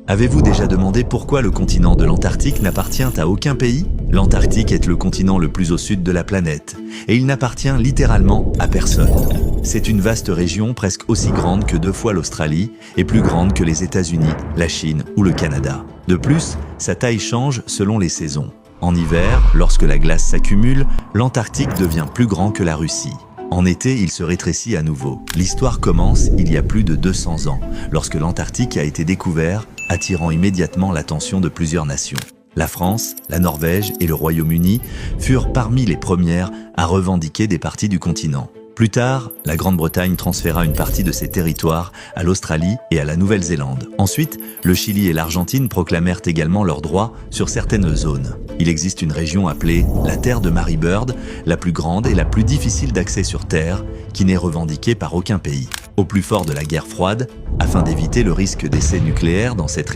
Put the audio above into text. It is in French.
Avez-vous déjà demandé pourquoi le continent de l'Antarctique n'appartient à aucun pays? L'Antarctique est le continent le plus au sud de la planète, et il n'appartient littéralement à personne. C'est une vaste région presque aussi grande que 2 fois l'Australie et plus grande que les États-Unis, la Chine ou le Canada. De plus, sa taille change selon les saisons. En hiver, lorsque la glace s'accumule, l'Antarctique devient plus grand que la Russie. En été, il se rétrécit à nouveau. L'histoire commence il y a plus de 200 ans, lorsque l'Antarctique a été découvert, attirant immédiatement l'attention de plusieurs nations. La France, la Norvège et le Royaume-Uni furent parmi les premières à revendiquer des parties du continent. Plus tard, la Grande-Bretagne transféra une partie de ses territoires à l'Australie et à la Nouvelle-Zélande. Ensuite, le Chili et l'Argentine proclamèrent également leurs droits sur certaines zones. Il existe une région appelée la Terre de Mary Bird, la plus grande et la plus difficile d'accès sur Terre, qui n'est revendiquée par aucun pays. Au plus fort de la guerre froide, afin d'éviter le risque d'essais nucléaires dans cette région,